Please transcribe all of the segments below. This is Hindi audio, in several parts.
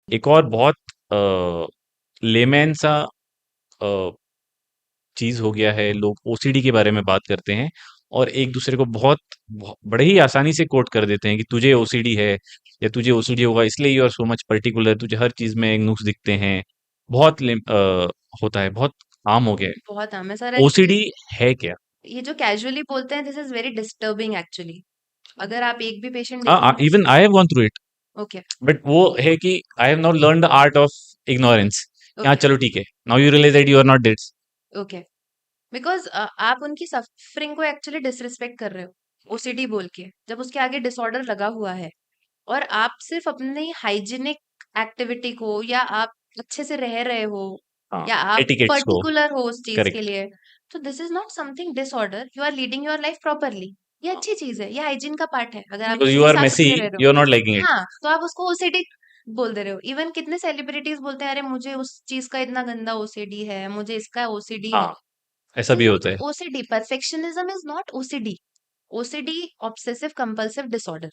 एक और बहुत लेमैन सा अ, चीज हो गया है, लोग ओसीडी के बारे में बात करते हैं और एक दूसरे को बड़े ही आसानी से कोट कर देते हैं कि तुझे ओसीडी है या तुझे ओसीडी होगा इसलिए you are so much particular, तुझे हर चीज में नुक्स दिखते हैं। बहुत होता है, बहुत आम हो गया है। बहुत आम है सर। एंड ओसीडी है क्या? ये जो कैजुअली बोलते हैं, this is very disturbing actually. अगर आप एक भी पेशेंट हाँ, देखेंगे। Even I have gone through it, okay. But वो है कि I have not learn the art of ignorance. हाँ, ओके। चलो ठीक है, now you realize that you are not this. Okay. Because आप उनकी सफरिंग को एक्चुअली डिसरिस्पेक्ट कर रहे हो ओसीडी बोल के, जब उसके आगे डिसऑर्डर लगा हुआ है। और आप सिर्फ अपनी हाइजीनिक एक्टिविटी को, या आप अच्छे से रह रहे हो, हाँ, या आप एटिकेट्स को। पर्टिकुलर हो उस चीज के करेक्ट। लिए, तो this is not something disorder. You are leading your life properly. ये अच्छी चीज है, ये हाइजीन का पार्ट है। अगर आप बिकॉज उस यू चीज आर साफ मेसी, सुथरे रह रहे यू आर नॉट लाइकिंग हो, इट। हाँ, तो आप उसको ओसीडी बोल दे रहे हो। इवन कितने सेलिब्रिटीज बोलते हैं, अरे मुझे उस चीज का इतना गंदा ओसीडी है, मुझे इसका ओसीडी है। हाँ, ऐसा दिस भी इज होता है। Not OCD. Perfectionism is not OCD. OCD obsessive compulsive disorder.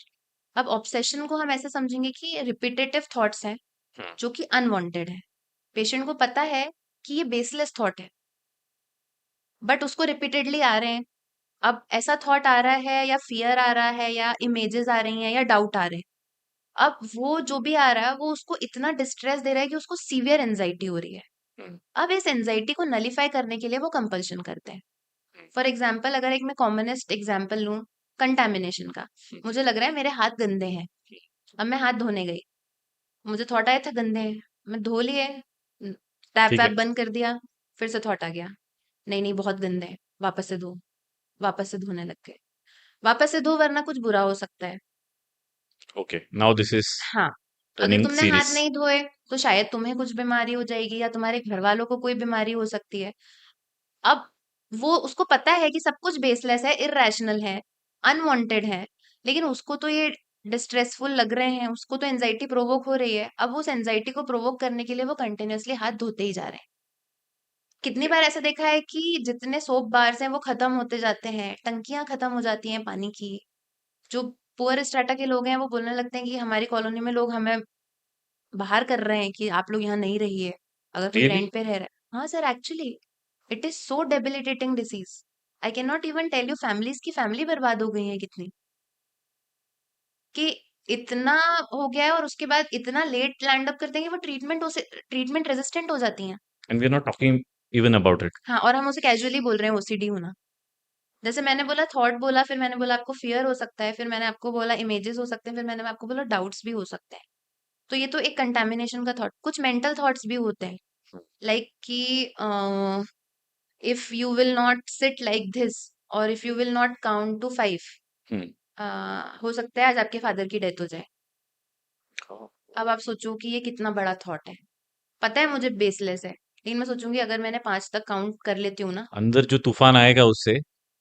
अब ऑब्सेशन को हम ऐसे समझेंगे कि रिपीटेटिव थॉट्स हैं हम्म, जो कि अनवांटेड है। पेशेंट को पता है कि ये बेसलेस थॉट है, बट उसको रिपीटेडली आ रहे हैं। अब ऐसा थॉट आ रहा है, या फियर आ रहा है, या इमेजेस आ रही हैं, या डाउट आ रहे हैं। अब वो जो भी आ रहा है, वो उसको इतना डिस्ट्रेस दे रहा है कि उसको सीवियर एंजाइटी हो रही है। हम्म, अब इस एंजाइटी को नलीफाई करने के लिए वो कंपल्शन करते हैं। फॉर एग्जाम्पल, अगर एक मैं कॉमनेस्ट एग्जाम्पल लूं, कंटेमिनेशन का। मुझे लग रहा है मेरे हाथ गंदे हैं। अब मैं हाथ धोने गई, मुझे थॉट आया था गंदे हैं, मैं धो लिए, टैप ठीक वैप है। बंद कर दिया। फिर से थॉट आ गया, नहीं नहीं बहुत गंदे हैं, वापस से धो। वापस से धोने लग गए। वापस से धो, वरना कुछ बुरा हो सकता है। ओके, नाउ दिस इज हाँ। अगर टर्निंग तुमने हाथ सीरियस। नहीं धोए, तो शायद तुम्हें कुछ बीमारी हो जाएगी, या तुम्हारे घर वालों को कोई बीमारी हो सकती है। अब वो, उसको पता है कि सब कुछ बेसलेस है, इररेशनल है, अनवांटेड है, लेकिन उसको तो ये डिस्ट्रेसफुल लग रहे हैं, उसको तो एंजाइटी प्रोवोक हो रही है। अब उस एंजाइटी को प्रोवोक करने के लिए वो कंटिन्यूअसली हाथ धोते ही जा रहे हैं। कितनी ओके। बार ऐसा देखा है कि जितने सोप बार्स हैं वो खत्म होते जाते हैं, टंकियां खत्म हो जाती हैं पानी की। जो पुअर स्ट्रेटा के लोग हैं, वो बोलने लगते हैं कि हमारी कॉलोनी में लोग हमें बाहर कर रहे हैं, कि आप लोग यहाँ नहीं रहिए, अगर कोई रियली? रेंट पे रह रहा है। हाँ sir, actually it is so debilitating disease. I can not even tell you, families की फैमिली बर्बाद हो गई है कितनी, कि इतना हो गया है। और उसके बाद इतना लेट लैंड अप करते हैं कि वो ट्रीटमेंट रेजिस्टेंट हो जाती हैं। And we are not talking even about it. हाँ, और हम उसे कैजुअली बोल रहे हैं ओसीडी होना। जैसे मैंने बोला थॉट बोला, फिर मैंने बोला आपको फियर हो सकता है, फिर मैंने आपको बोला इमेजेस हो सकते हैं, फिर मैंने आपको बोला डाउट्स भी हो सकते हैं। तो ये तो एक कंटामिनेशन का थॉट। कुछ मेंटल थॉट्स भी होते हैं, लाइक कि if you will not sit like this, और if you will not count to 5, hmm. हो सकता है आज आपके फादर की डेथ हो जाए। अब आप सोचो कि ये कितना बड़ा थॉट है। पता है मुझे बेसलेस है, लेकिन मैं सोचूंगी अगर मैंने 5 तक काउंट कर लेती हूँ ना, अंदर जो तूफान आएगा उससे।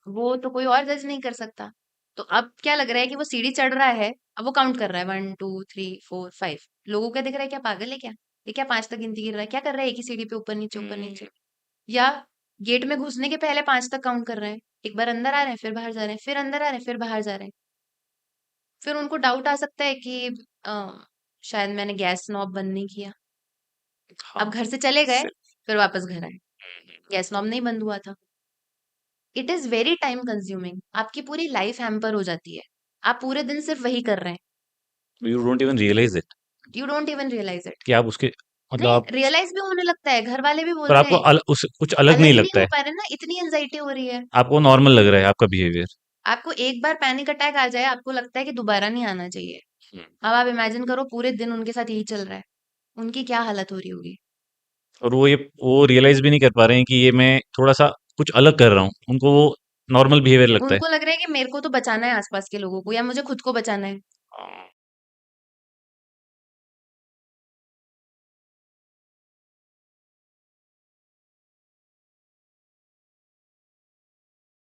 वो तो कोई और जज नहीं कर सकता। तो अब क्या लग रहा है कि वो सीढ़ी चढ़ रहा है, अब वो काउंट कर रहा है 1 2 3 4 5। लोगों क्या दिख रहा है, क्या पागल है क्या, ये क्या 5 तक गिनती गिर रहा है, क्या कर रहा है एक ही सीढ़ी पे ऊपर नीचे ऊपर नीचे। या गेट में घुसने के पहले 5 तक काउंट कर रहे हैं। एक बार अंदर आ रहे हैं, फिर बाहर जा रहे हैं, फिर अंदर आ रहे हैं, फिर बाहर जा रहे हैं। फिर उनको डाउट आ सकता है कि शायद मैंने गैस नॉब बंद नहीं किया। अब हाँ। घर से चले गए, से- फिर वापस घर आए, गैस नॉब नहीं बंद हुआ था। It is very time consuming. आपकी पूरी लाइफ हैम्पर हो जाती है। आप पूरे दिन सिर्फ वही कर रहे हैं। You don't even realize it you don't even realize it. कि आप उसके, मतलब नहीं, आप, रियलाइज भी होने लगता है, घर वाले भी पर बोलते आपको हैं। कुछ अलग नहीं अलग नहीं लगता हो है। पा रहे ना, इतनी एंजाइटी हो रही है। आपको नॉर्मल लग रहा है आपका बिहेवियर। आपको एक बार पैनिक अटैक आ जाए, आपको लगता है कि दोबारा नहीं आना चाहिए। अब आप इमेजिन करो पूरे दिन उनके साथ यही चल रहा है, उनकी क्या हालत हो रही होगी। और वो रियलाइज भी नहीं कर पा रहे हैं कि ये मैं थोड़ा सा कुछ अलग कर रहा हूँ, उनको वो नॉर्मल बिहेवियर लगता है। उनको लग रहा है कि मेरे को तो बचाना है आसपास के लोगों को, या मुझे खुद को बचाना है।